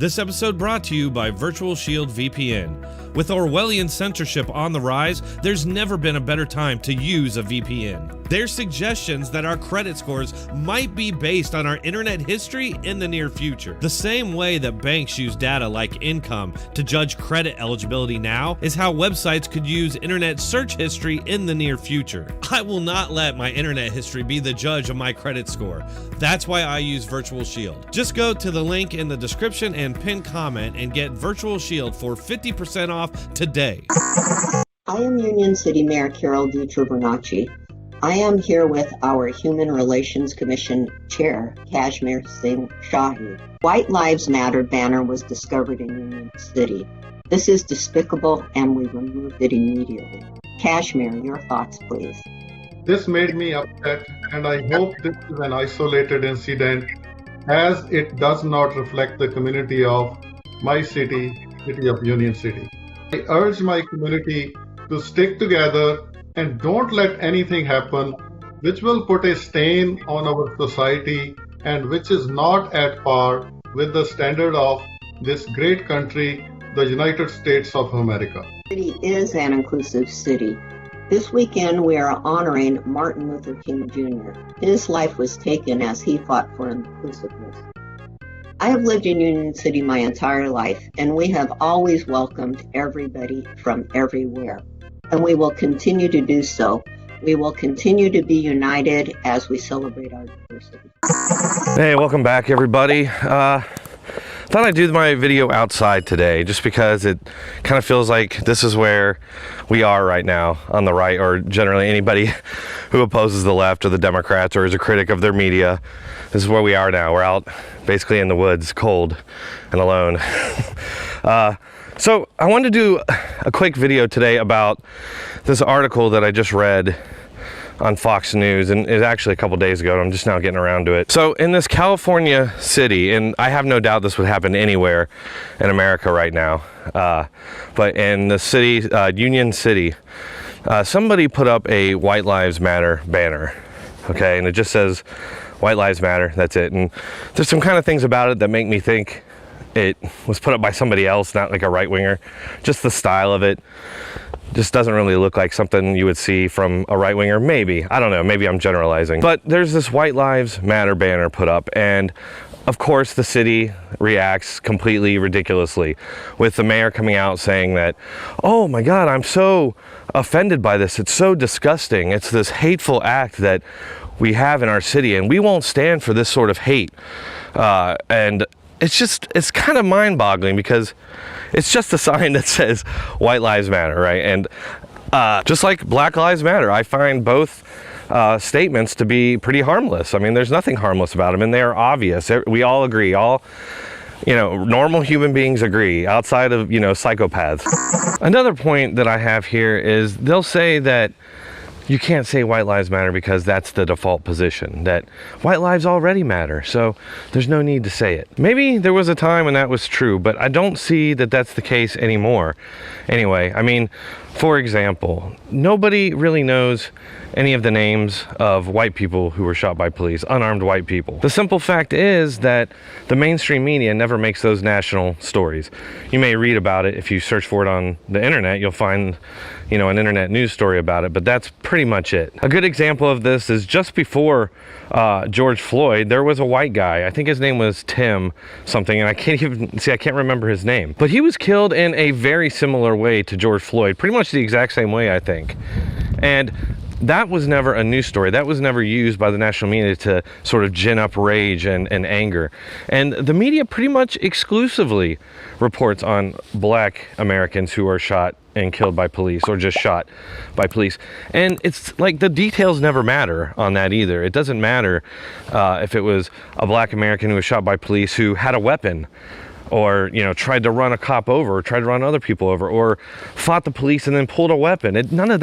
This episode brought to you by Virtual Shield VPN. With Orwellian censorship on the rise, there's never been a better time to use a VPN. Their suggestions that our credit scores might be based on our internet history in the near future. The same way that banks use data like income to judge credit eligibility now is how websites could use internet search history in the near future. I will not let my internet history be the judge of my credit score. That's why I use Virtual Shield. Just go to the link in the description and pin comment and get Virtual Shield for 50% off today. I am Union City Mayor Carol DiGiovanacci. I am here with our Human Relations Commission Chair, Kashmir Singh Shahi. White Lives Matter banner was discovered in Union City. This is despicable and we removed it immediately. Kashmir, your thoughts, please. This made me upset, and I hope this is an isolated incident, as it does not reflect the community of my city of Union City. I urge my community to stick together and don't let anything happen which will put a stain on our society and which is not at par with the standard of this great country, the United States of America. City is an inclusive city. This weekend we are honoring Martin Luther King Jr. His life was taken as he fought for inclusiveness. I have lived in Union City my entire life, and we have always welcomed everybody from everywhere. And we will continue to do so. We will continue to be united as we celebrate our diversity. Hey, welcome back, everybody. Thought I'd do my video outside today just because it kind of feels like this is where we are right now on the right, or generally anybody who opposes the left or the Democrats or is a critic of their media. This is where we are now. We're out basically in the woods, cold and alone. So I wanted to do a quick video today about this article that I just read on Fox News, and it's actually a couple days ago, and I'm just now getting around to it. So in this California city, and I have no doubt this would happen anywhere in America right now, but in the city, Union City, somebody put up a White Lives Matter banner, okay, and it just says White Lives Matter, that's it. And there's some kind of things about it that make me think it was put up by somebody else, not like a right-winger. Just the style of it just doesn't really look like something you would see from a right-winger. Maybe, I don't know, maybe I'm generalizing. But there's this White Lives Matter banner put up, and of course the city reacts completely ridiculously, with the mayor coming out saying that, oh my God, I'm so offended by this. It's so disgusting. It's this hateful act that we have in our city, and we won't stand for this sort of hate. And it's kind of mind-boggling, because it's just a sign that says White Lives Matter, right? And just like Black Lives Matter, I find both statements to be pretty harmless. I mean, there's nothing harmless about them, and they are obvious. We all agree. All, normal human beings agree, outside of, psychopaths. Another point that I have here is they'll say that you can't say White Lives Matter because that's the default position, that white lives already matter, so there's no need to say it. Maybe there was a time when that was true, but I don't see that that's the case anymore. Anyway, I mean, for example, nobody really knows any of the names of white people who were shot by police, unarmed white people. The simple fact is that the mainstream media never makes those national stories. You may read about it if you search for it on the internet. You'll find, an internet news story about it, but that's pretty much it. A good example of this is just before George Floyd, there was a white guy. I think his name was Tim something, and I can't remember his name. But he was killed in a very similar way to George Floyd, pretty much the exact same way, I think. And that was never a news story. That was never used by the national media to sort of gin up rage and anger. And the media pretty much exclusively reports on Black Americans who are shot and killed by police, or just shot by police. And it's like the details never matter on that either. It doesn't matter if it was a Black American who was shot by police who had a weapon, or tried to run a cop over, or tried to run other people over, or fought the police and then pulled a weapon. None of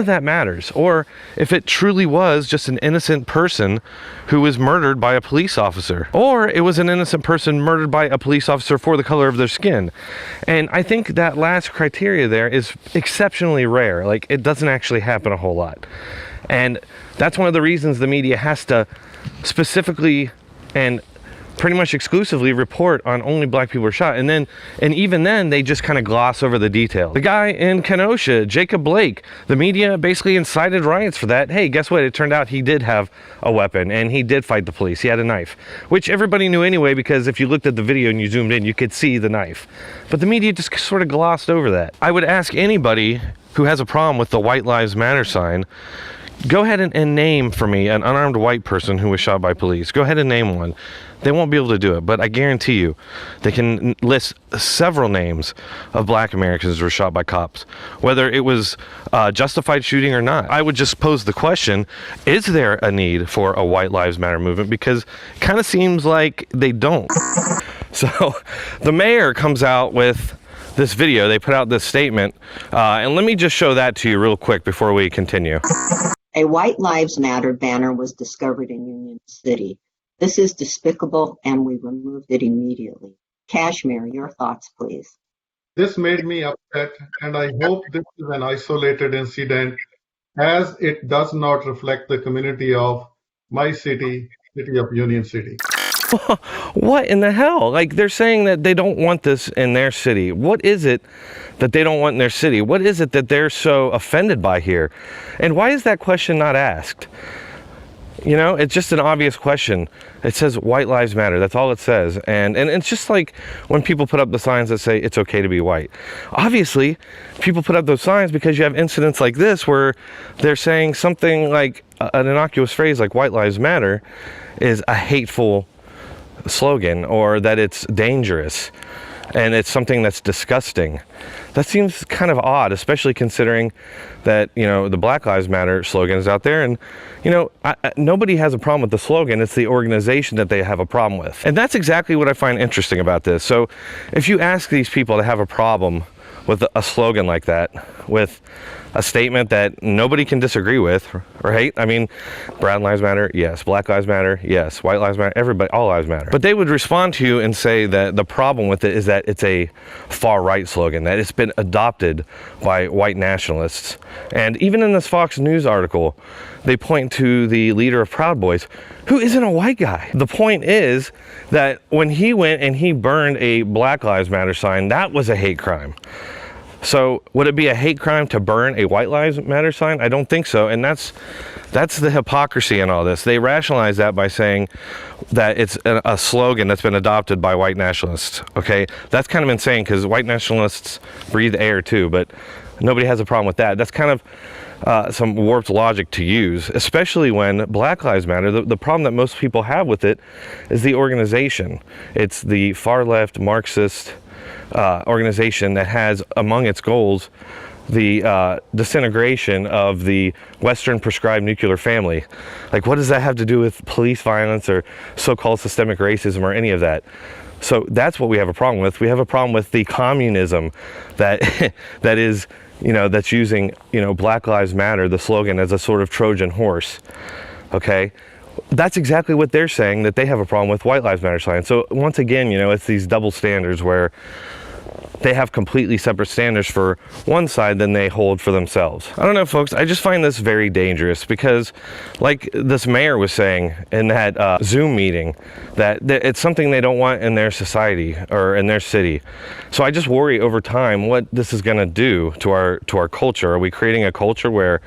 that matters. Or if it truly was just an innocent person who was murdered by a police officer, or it was an innocent person murdered by a police officer for the color of their skin. And I think that last criteria there is exceptionally rare. Like, it doesn't actually happen a whole lot. And that's one of the reasons the media has to specifically and pretty much exclusively report on only black people are shot, and even then they just kind of gloss over the details. The guy in Kenosha, Jacob Blake, the media basically incited riots for that. Hey, guess what? It turned out he did have a weapon and he did fight the police. He had a knife, which everybody knew anyway, because if you looked at the video and you zoomed in, you could see the knife. But the media just sort of glossed over that. I would ask anybody who has a problem with the White Lives Matter sign, go ahead and name for me an unarmed white person who was shot by police. Go ahead and name one. They won't be able to do it, but I guarantee you they can list several names of black Americans who were shot by cops, whether it was justified shooting or not. I would just pose the question, is there a need for a White Lives Matter movement? Because it kind of seems like they don't. So the mayor comes out with this video. They put out this statement, and let me just show that to you real quick before we continue. A White Lives Matter banner was discovered in Union City. This is despicable, and we removed it immediately. Kashmir, your thoughts, please. This made me upset, and I hope this is an isolated incident, as it does not reflect the community of my city, city of Union City. What in the hell? Like, they're saying that they don't want this in their city. What is it that they don't want in their city? What is it that they're so offended by here? And why is that question not asked? You know, it's just an obvious question. It says White Lives Matter. That's all it says. And it's just like when people put up the signs that say it's okay to be white. Obviously, people put up those signs because you have incidents like this where they're saying something like an innocuous phrase like White Lives Matter is a hateful slogan, or that it's dangerous and it's something that's disgusting. That seems kind of odd, especially considering that, you know, the Black Lives Matter slogan is out there, and, you know, nobody has a problem with the slogan. It's the organization that they have a problem with. And that's exactly what I find interesting about this. So if you ask these people to have a problem with a slogan like that, with a statement that nobody can disagree with, right? I mean, Brown Lives Matter, yes. Black Lives Matter, yes. White Lives Matter, everybody, all lives matter. But they would respond to you and say that the problem with it is that it's a far-right slogan, that it's been adopted by white nationalists. And even in this Fox News article, they point to the leader of Proud Boys, who isn't a white guy. The point is that when he went and he burned a Black Lives Matter sign, that was a hate crime. So would it be a hate crime to burn a White Lives Matter sign? I don't think so. And that's the hypocrisy in all this. They rationalize that by saying that it's a slogan that's been adopted by white nationalists. Okay, that's kind of insane, because white nationalists breathe air too, but nobody has a problem with that. That's kind of some warped logic to use, especially when Black Lives Matter, the problem that most people have with it is the organization. It's the far left Marxist organization that has among its goals the disintegration of the Western prescribed nuclear family. Like, what does that have to do with police violence or so-called systemic racism or any of that? So that's what we have a problem with. We have a problem with the communism that that is, you know, that's using, you know, Black Lives Matter, the slogan, as a sort of Trojan horse. Okay, that's exactly what they're saying that they have a problem with White Lives Matter signs. So once again, you know, it's these double standards where they have completely separate standards for one side than they hold for themselves. I don't know, folks, I just find this very dangerous, because like this mayor was saying in that Zoom meeting, that it's something they don't want in their society or in their city. So I just worry over time what this is going to do to our culture. Are we creating a culture where,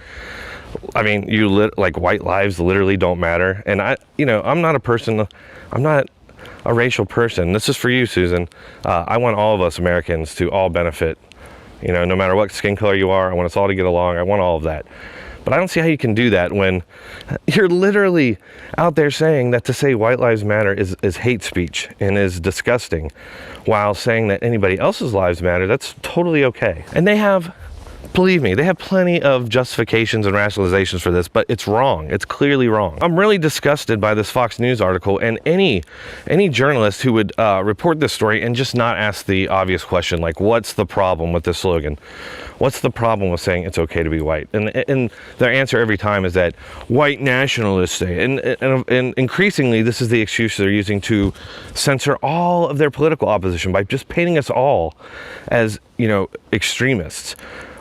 I mean, like white lives literally don't matter? And I'm not a racial person. This is for you, Susan. I want all of us Americans to all benefit, you know, no matter what skin color you are. I want us all to get along. I want all of that. But I don't see how you can do that when you're literally out there saying that to say White Lives Matter is hate speech and is disgusting, while saying that anybody else's lives matter, that's totally okay. And they have, believe me, they have plenty of justifications and rationalizations for this, but it's wrong. It's clearly wrong. I'm really disgusted by this Fox News article, and any journalist who would report this story and just not ask the obvious question, like, what's the problem with this slogan? What's the problem with saying it's okay to be white? And their answer every time is that white nationalists say, and increasingly this is the excuse they're using to censor all of their political opposition by just painting us all as, you know, extremists,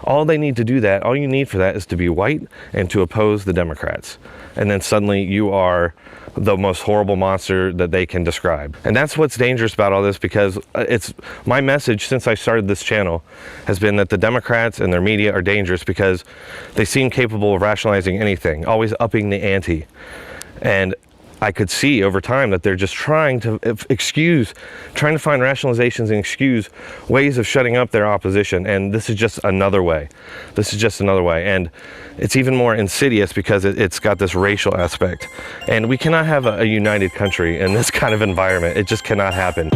All they need to do that, all you need for that is to be white and to oppose the Democrats. And then suddenly you are the most horrible monster that they can describe. And that's what's dangerous about all this, because it's my message since I started this channel has been that the Democrats and their media are dangerous because they seem capable of rationalizing anything, always upping the ante. And I could see over time that they're just trying to find rationalizations and excuse ways of shutting up their opposition. And this is just another way. This is just another way. And it's even more insidious because it's got this racial aspect. And we cannot have a united country in this kind of environment. It just cannot happen.